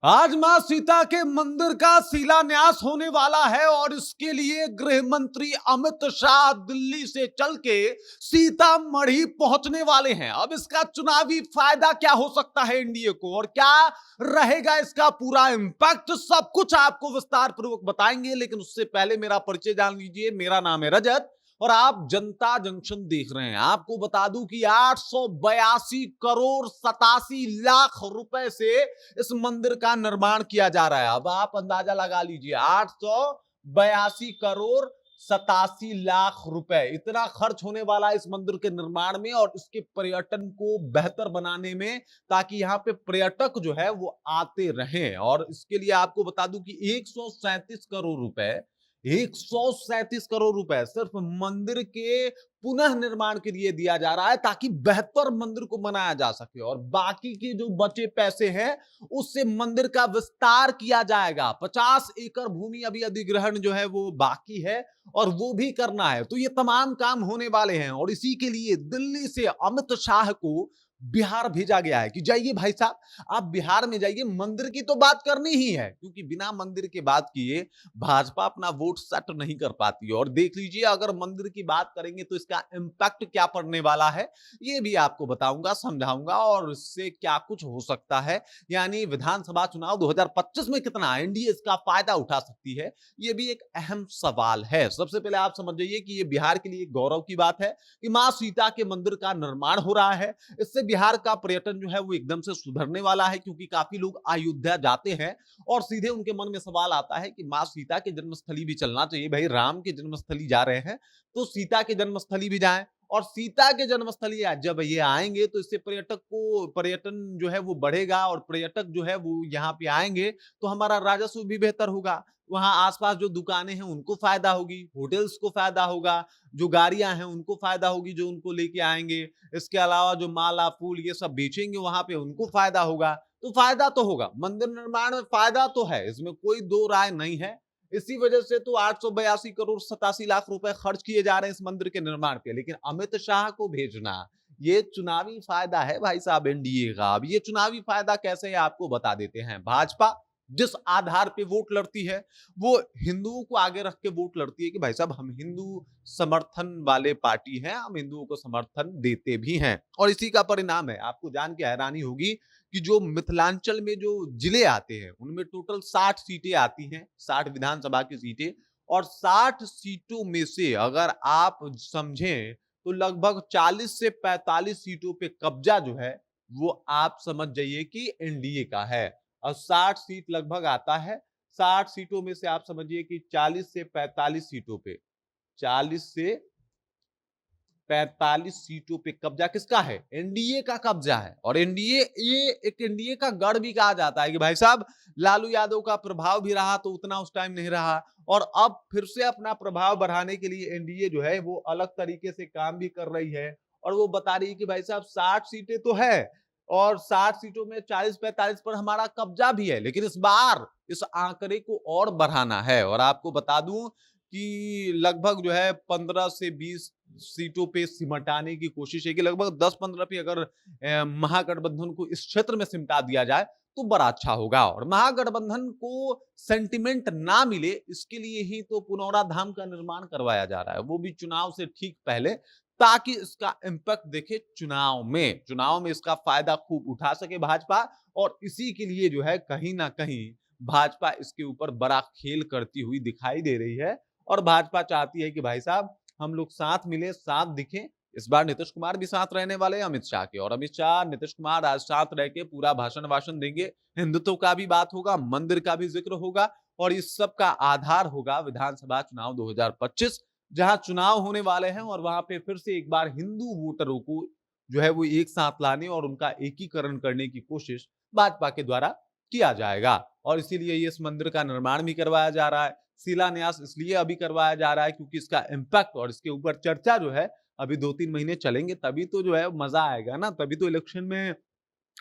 आज मां सीता के मंदिर का शिलान्यास होने वाला है और इसके लिए गृह मंत्री अमित शाह दिल्ली से चल के सीतामढ़ी पहुंचने वाले हैं। अब इसका चुनावी फायदा क्या हो सकता है एनडीए को और क्या रहेगा इसका पूरा इंपैक्ट, सब कुछ आपको विस्तार पूर्वक बताएंगे। लेकिन उससे पहले मेरा परिचय जान लीजिए। मेरा नाम है रजत और आप जनता जंक्शन देख रहे हैं। आपको बता दूं कि 882 करोड़ 87 लाख रुपए से इस मंदिर का निर्माण किया जा रहा है। अब आप अंदाजा लगा लीजिए, 882 करोड़ 87 लाख रुपए इतना खर्च होने वाला है इस मंदिर के निर्माण में और इसके पर्यटन को बेहतर बनाने में, ताकि यहाँ पे पर्यटक जो है वो आते रहें। और इसके लिए आपको बता दूं कि 137 करोड़ रुपए 137 करोड़ रुपए सिर्फ मंदिर के पुनः निर्माण के लिए दिया जा रहा है, ताकि बेहतर मंदिर को बनाया जा सके। और बाकी के जो बचे पैसे हैं उससे मंदिर का विस्तार किया जाएगा। 50 एकड़ भूमि अभी अधिग्रहण जो है वो बाकी है और वो भी करना है। तो ये तमाम काम होने वाले हैं और इसी के लिए दिल्ली से अमित शाह को बिहार भेजा गया है कि जाइए भाई साहब, आप बिहार में जाइए, मंदिर की तो बात करनी ही है, क्योंकि बिना मंदिर के बात किए भाजपा अपना वोट सेट नहीं कर पाती है। और देख लीजिए, अगर मंदिर की बात करेंगे तो इसका इंपैक्ट क्या पड़ने वाला है ये भी आपको बताऊंगा, समझाऊंगा और इससे क्या कुछ हो सकता है। यानी विधानसभा चुनाव 2025 में कितना एनडीए इसका फायदा उठा सकती है, ये भी एक अहम सवाल है। सबसे पहले आप समझ जाइए कि ये बिहार के लिए गौरव की बात है कि मां सीता के मंदिर का निर्माण हो रहा है। इससे बिहार का पर्यटन जो है वो एकदम से सुधरने वाला है, क्योंकि काफी लोग अयोध्या जाते हैं और सीधे उनके मन में सवाल आता है कि मां सीता के जन्मस्थली भी चलना चाहिए। भाई, राम के जन्मस्थली जा रहे हैं तो सीता के जन्मस्थली भी जाएं। और सीता के जन्मस्थली जब ये आएंगे तो इससे पर्यटन जो है वो बढ़ेगा और पर्यटक जो है वो यहाँ पे आएंगे तो हमारा राजस्व भी बेहतर होगा। वहां आसपास जो दुकानें हैं उनको फायदा होगी, होटल्स को फायदा होगा, जो गाड़ियां हैं उनको फायदा होगी जो उनको लेके आएंगे। इसके अलावा जो माला फूल ये सब बेचेंगे वहां पे उनको फायदा होगा। तो फायदा तो होगा, मंदिर निर्माण में फायदा तो है, इसमें कोई दो राय नहीं है। इसी वजह से तो 882 करोड़ 87 लाख रुपए खर्च किए जा रहे हैं इस मंदिर के निर्माण पे। लेकिन अमित शाह को भेजना ये चुनावी फायदा है भाई साहब एनडीए का। अब ये चुनावी फायदा कैसे है आपको बता देते हैं। भाजपा जिस आधार पे वोट लड़ती है वो हिंदुओं को आगे रख के वोट लड़ती है कि भाई साहब हम हिंदू समर्थन वाले पार्टी हैं, हम हिंदुओं को समर्थन देते भी हैं। और इसी का परिणाम है, आपको जान के हैरानी होगी कि जो मिथिलांचल में जो जिले आते हैं उनमें टोटल 60 सीटें आती हैं, 60 विधानसभा की सीटें। और 60 सीटों में से अगर आप समझें तो लगभग 40 से 45 सीटों पे कब्जा जो है वो आप समझ जाइए कि एनडीए का है। और 60 सीट लगभग आता है, 60 सीटों में से आप समझिए कि 40 से 45 सीटों पे 40 से 45 सीटों पे कब्जा किसका है? एनडीए का कब्जा है। और एनडीए ये एक एनडीए का गढ़ भी कहा जाता है कि भाई साहब लालू यादव का प्रभाव भी रहा तो उतना उस टाइम नहीं रहा, और अब फिर से अपना प्रभाव बढ़ाने के लिए एनडीए जो है वो अलग तरीके से काम भी कर रही है। और वो बता रही है कि भाई साहब 60 सीटें तो है और 60 सीटों में 40-45 पर हमारा कब्जा भी है, लेकिन इस बार इस आंकड़े को और बढ़ाना है। और आपको बता दूं कि लगभग जो है 15 से 20 सीटों पे सिमटाने की कोशिश है कि लगभग 10-15 पे अगर महागठबंधन को इस क्षेत्र में सिमटा दिया जाए तो बड़ा अच्छा होगा। और महागठबंधन को सेंटिमेंट ना मिले इसके लिए ही तो पुनौरा धाम का निर्माण करवाया जा रहा है, वो भी चुनाव से ठीक पहले, ताकि इसका इंपैक्ट देखे चुनाव में इसका फायदा खूब उठा सके भाजपा। और इसी के लिए जो है कहीं ना कहीं भाजपा इसके ऊपर बड़ा खेल करती हुई दिखाई दे रही है। और भाजपा चाहती है कि भाई साहब हम लोग साथ मिले, साथ दिखें। इस बार नीतीश कुमार भी साथ रहने वाले हैं अमित शाह के, और अमित शाह नीतीश कुमार आज साथ रह के पूरा भाषण देंगे। हिंदुत्व का भी बात होगा, मंदिर का भी जिक्र होगा और इस सब का आधार होगा विधानसभा चुनाव 2025, जहां चुनाव होने वाले हैं। और वहां पे फिर से एक बार हिंदू वोटरों को जो है वो एक साथ लाने और उनका एकीकरण करने की कोशिश भाजपा के द्वारा किया जाएगा। और इसीलिए ये इस मंदिर का निर्माण भी करवाया जा रहा है। शिलान्यास इसलिए अभी करवाया जा रहा है क्योंकि इसका इंपैक्ट और इसके ऊपर चर्चा जो है अभी 2-3 महीने चलेंगे, तभी तो जो है मजा आएगा ना, तभी तो इलेक्शन में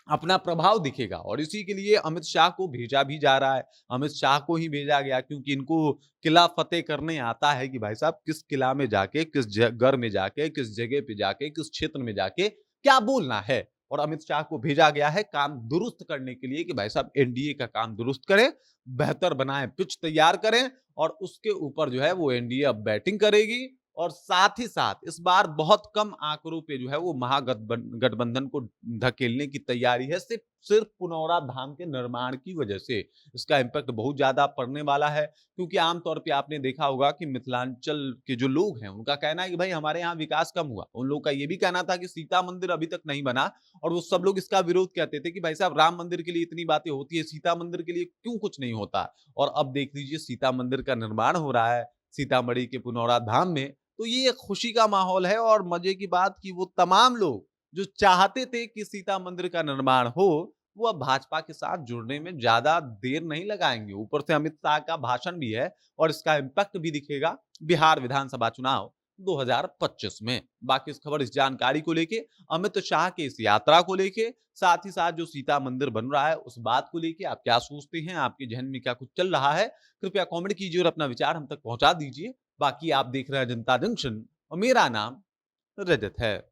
अपना प्रभाव दिखेगा। और इसी के लिए अमित शाह को भेजा भी जा रहा है। अमित शाह को ही भेजा गया क्योंकि इनको किला फतेह करने आता है कि भाई साहब किस किला में जाके, किस घर में जाके, किस जगह पे जाके, किस क्षेत्र में जाके क्या बोलना है। और अमित शाह को भेजा गया है काम दुरुस्त करने के लिए कि भाई साहब एनडीए का काम दुरुस्त करें, बेहतर बनाएं, पिच तैयार करें और उसके ऊपर जो है वो एनडीए अब बैटिंग करेगी और साथ ही साथ इस बार बहुत कम आंकड़ों पे जो है वो महागठबंधन को धकेलने की तैयारी है, सिर्फ सिर्फ पुनौरा धाम के निर्माण की वजह से इसका इम्पैक्ट बहुत ज्यादा पड़ने वाला है। क्योंकि आमतौर पे आपने देखा होगा कि मिथिलांचल के जो लोग हैं उनका कहना है कि भाई हमारे यहाँ विकास कम हुआ, उन लोगों का ये भी कहना था कि सीता मंदिर अभी तक नहीं बना और वो सब लोग इसका विरोध कहते थे कि भाई साहब राम मंदिर के लिए इतनी बातें होती है, सीता मंदिर के लिए क्यों कुछ नहीं होता। और अब देख लीजिए सीता मंदिर का निर्माण हो रहा है सीतामढ़ी के पुनौरा धाम में, तो ये एक खुशी का माहौल है और मजे की बात कि वो तमाम लोग जो चाहते थे कि सीता मंदिर का निर्माण हो वो अब भाजपा के साथ जुड़ने में ज्यादा देर नहीं लगाएंगे। ऊपर से अमित शाह का भाषण भी है और इसका इम्पैक्ट भी दिखेगा बिहार विधानसभा चुनाव 2025 में। बाकी इस खबर, इस जानकारी को लेके, अमित शाह के इस यात्रा को लेके, साथ ही साथ जो सीता मंदिर बन रहा है उस बात को लेके आप क्या सोचते हैं, आपके जहन में क्या कुछ चल रहा है, कृपया कमेंट कीजिए और अपना विचार हम तक पहुंचा दीजिए। बाकी आप देख रहे हैं जनता जंक्शन और मेरा नाम रजत है।